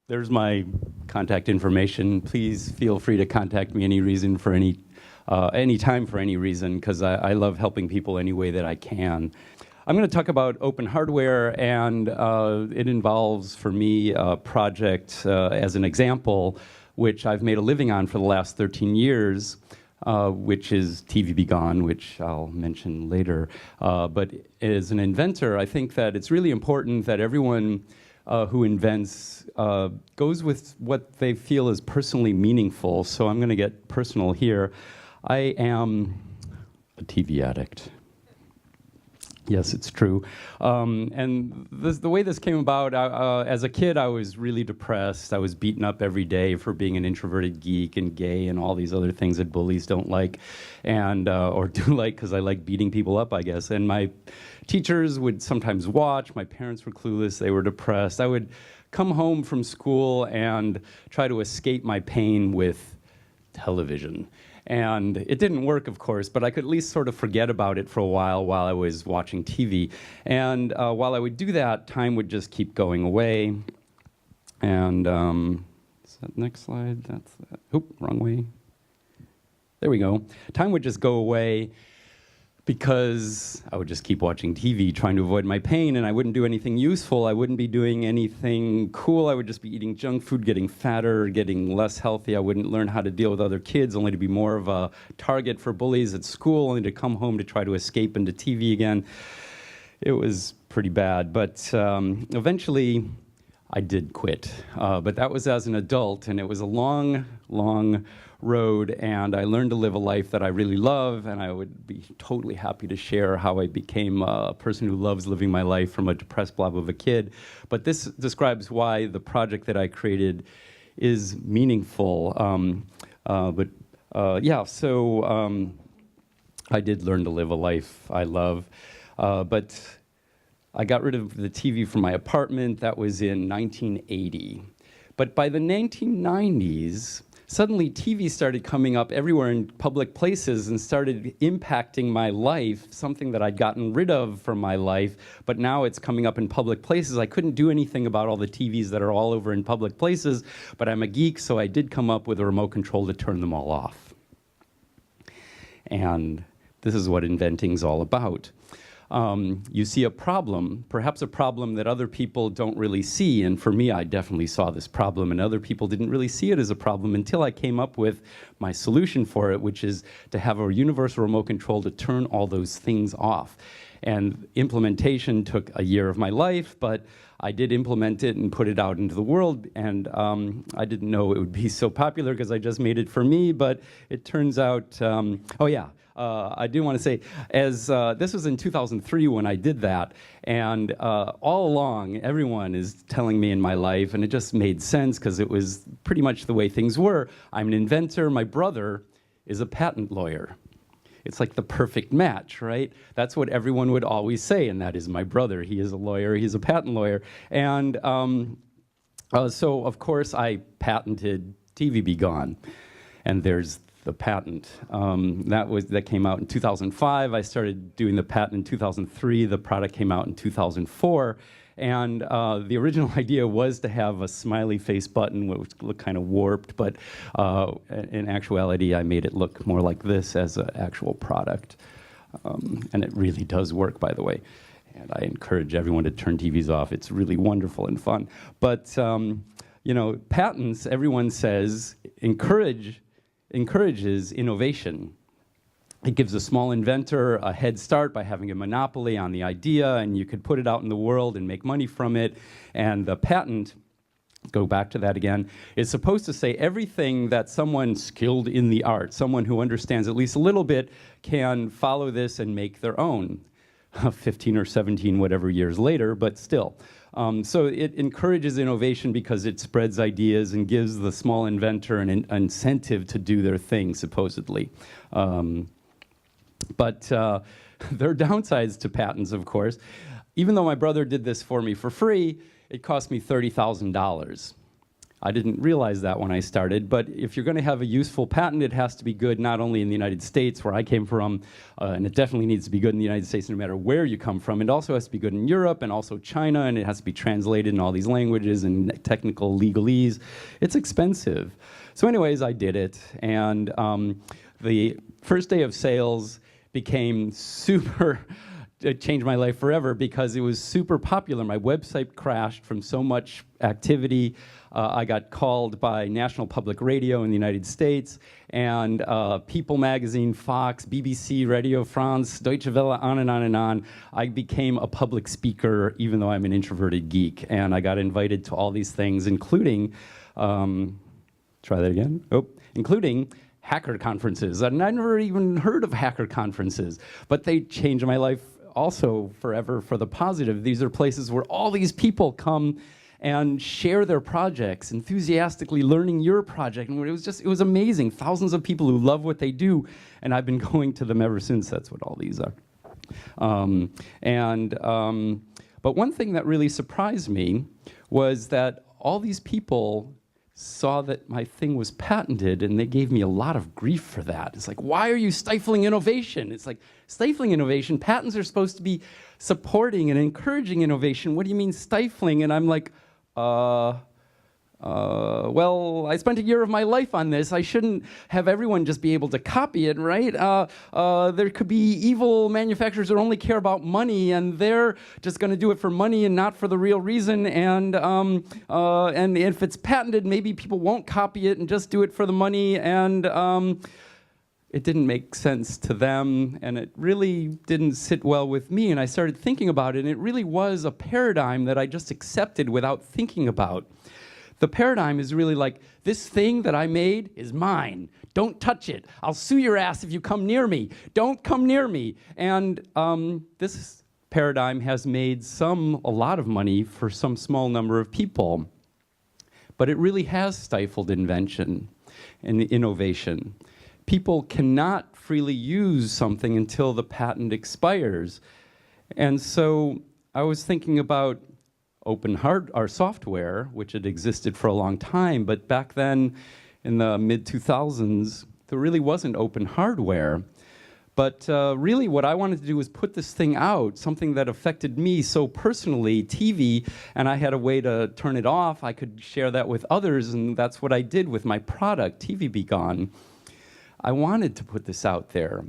There's my contact information. Please feel free to contact me any time for any reason, because I love helping people any way that I can. I'm going to talk about open hardware, and it involves, for me, a project, as an example, which I've made a living on for the last 13 years, which is TV Be Gone, which I'll mention later. But as an inventor, I think that it's really important that everyone who invents goes with what they feel is personally meaningful. So I'm going to get personal here. I am a TV addict. Yes, it's true. And the way this came about, as a kid, I was really depressed. I was beaten up every day for being an introverted geek and gay and all these other things that bullies don't like, and or do like, because I like beating people up, I guess. And my teachers would sometimes watch. My parents were clueless. They were depressed. I would come home from school and try to escape my pain with television. And it didn't work, of course, but I could at least sort of forget about it for a while I was watching TV. And while I would do that, time would just keep going away. And is that next slide? That's that. Oop, wrong way. There we go. Time would just go away because I would just keep watching TV, trying to avoid my pain, and I wouldn't do anything useful. I wouldn't be doing anything cool. I would just be eating junk food, getting fatter, getting less healthy. I wouldn't learn how to deal with other kids, only to be more of a target for bullies at school, only to come home to try to escape into TV again. It was pretty bad, but eventually I did quit. But that was as an adult, and it was a long, long road, and I learned to live a life that I really love, and I would be totally happy to share how I became a person who loves living my life from a depressed blob of a kid. But this describes why the project that I created is meaningful. So I did learn to live a life I love, but I got rid of the TV from my apartment. That was in 1980. But by the 1990s, suddenly TV started coming up everywhere in public places and started impacting my life, something that I'd gotten rid of from my life, but now it's coming up in public places. I couldn't do anything about all the TVs that are all over in public places, but I'm a geek, so I did come up with a remote control to turn them all off. And this is what inventing's all about. You see a problem, perhaps a problem that other people don't really see, and for me, I definitely saw this problem, and other people didn't really see it as a problem until I came up with my solution for it, which is to have a universal remote control to turn all those things off. And implementation took a year of my life, but I did implement it and put it out into the world, and I didn't know it would be so popular because I just made it for me, but it turns out, I do want to say, as this was in 2003 when I did that, and all along, everyone is telling me in my life, and it just made sense because it was pretty much the way things were. I'm an inventor. My brother is a patent lawyer. It's like the perfect match, right? That's what everyone would always say, and that is my brother. He is a lawyer. He's a patent lawyer. And so, of course, I patented TV Be Gone, and there's the patent. That came out in 2005. I started doing the patent in 2003. The product came out in 2004. And the original idea was to have a smiley face button, which looked kind of warped, but in actuality, I made it look more like this as an actual product. And it really does work, by the way. And I encourage everyone to turn TVs off. It's really wonderful and fun. But, patents, everyone says, encourages innovation. It gives a small inventor a head start by having a monopoly on the idea, and you could put it out in the world and make money from it. And the patent, go back to that again, is supposed to say everything that someone skilled in the art, someone who understands at least a little bit, can follow this and make their own. 15 or 17, whatever years later, but still. So it encourages innovation because it spreads ideas and gives the small inventor an incentive to do their thing, supposedly. But there are downsides to patents, of course. Even though my brother did this for me for free, it cost me $30,000. I didn't realize that when I started, but if you're going to have a useful patent, it has to be good not only in the United States, where I came from, and it definitely needs to be good in the United States no matter where you come from. It also has to be good in Europe and also China, and it has to be translated in all these languages and technical legalese. It's expensive. So anyways, I did it, and the first day of sales became super, it changed my life forever because it was super popular. My website crashed from so much activity. I got called by National Public Radio in the United States, and People Magazine, Fox, BBC, Radio France, Deutsche Welle, on and on and on. I became a public speaker, even though I'm an introverted geek, and I got invited to all these things, including, try that again, including hacker conferences. And I never even heard of hacker conferences, but they changed my life also forever for the positive. These are places where all these people come and share their projects, enthusiastically learning your project. And it was amazing. Thousands of people who love what they do, and I've been going to them ever since. That's what all these are. But one thing that really surprised me was that all these people saw that my thing was patented, and they gave me a lot of grief for that. It's like, why are you stifling innovation? It's like, stifling innovation? Patents are supposed to be supporting and encouraging innovation. What do you mean stifling? And I'm like, well, I spent a year of my life on this. I shouldn't have everyone just be able to copy it, right? There could be evil manufacturers that only care about money, and they're just going to do it for money and not for the real reason. And if it's patented, maybe people won't copy it and just do it for the money. And it didn't make sense to them, and it really didn't sit well with me. And I started thinking about it, and it really was a paradigm that I just accepted without thinking about. The paradigm is really like, this thing that I made is mine. Don't touch it. I'll sue your ass if you come near me. Don't come near me. And this paradigm has made a lot of money for some small number of people. But it really has stifled invention and innovation. People cannot freely use something until the patent expires. And so I was thinking about open software, which had existed for a long time, but back then in the mid-2000s, there really wasn't open hardware. But really what I wanted to do was put this thing out, something that affected me so personally, TV, and I had a way to turn it off. I could share that with others, and that's what I did with my product, TV Be Gone. I wanted to put this out there.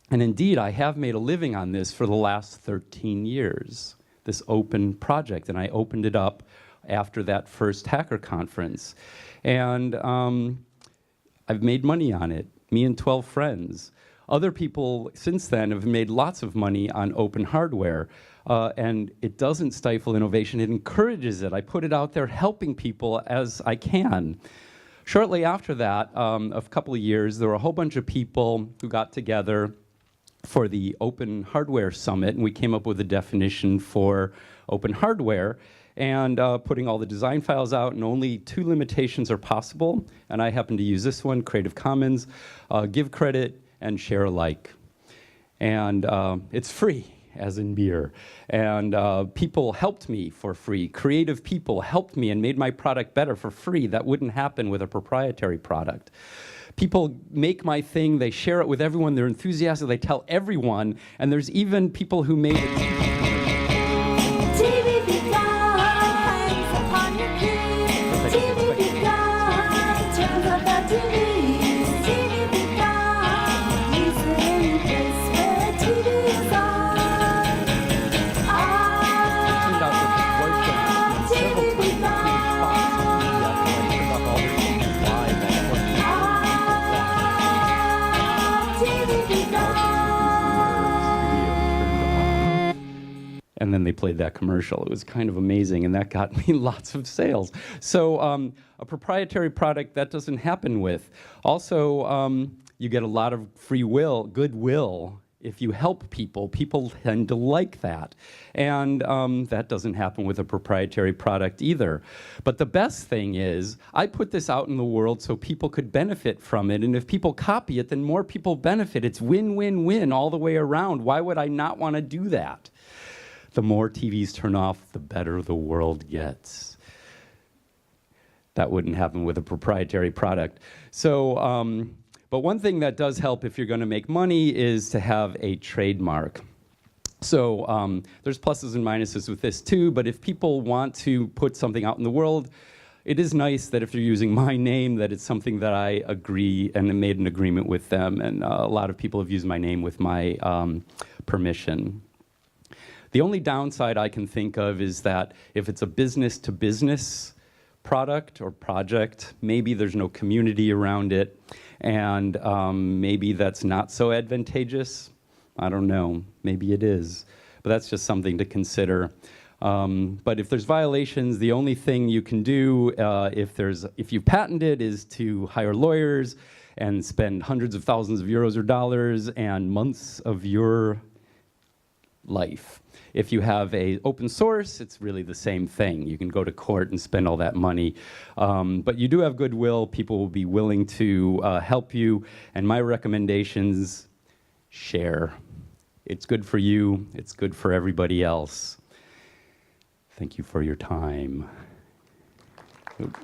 And indeed, I have made a living on this for the last 13 years, this open project. And I opened it up after that first hacker conference. And I've made money on it, me and 12 friends. Other people since then have made lots of money on open hardware. And it doesn't stifle innovation, it encourages it. I put it out there helping people as I can. Shortly after that, a couple of years, there were a whole bunch of people who got together for the Open Hardware Summit, and we came up with a definition for open hardware, and putting all the design files out, and only 2 limitations are possible, and I happen to use this one, Creative Commons, give credit, and share alike. And it's free, as in beer. And people helped me for free. Creative people helped me and made my product better for free. That wouldn't happen with a proprietary product. People make my thing, they share it with everyone, they're enthusiastic, they tell everyone, and there's even people who made it. And then they played that commercial. It was kind of amazing, and that got me lots of sales. So a proprietary product, that doesn't happen with. Also, you get a lot of goodwill. If you help people, people tend to like that. And that doesn't happen with a proprietary product either. But the best thing is, I put this out in the world so people could benefit from it. And if people copy it, then more people benefit. It's win-win-win all the way around. Why would I not want to do that? The more TVs turn off, the better the world gets. That wouldn't happen with a proprietary product. So, but one thing that does help if you're going to make money is to have a trademark. So there's pluses and minuses with this too, but if people want to put something out in the world, it is nice that if you're using my name, that it's something that I agree and made an agreement with them, and a lot of people have used my name with my permission. The only downside I can think of is that if it's a business-to-business product or project, maybe there's no community around it, and maybe that's not so advantageous. I don't know, maybe it is, but that's just something to consider. But if there's violations, the only thing you can do if you patent it is to hire lawyers and spend hundreds of thousands of euros or dollars and months of your life. If you have a open source, it's really the same thing. You can go to court and spend all that money. But you do have goodwill. People will be willing to help you. And my recommendations, share. It's good for you. It's good for everybody else. Thank you for your time. Oop.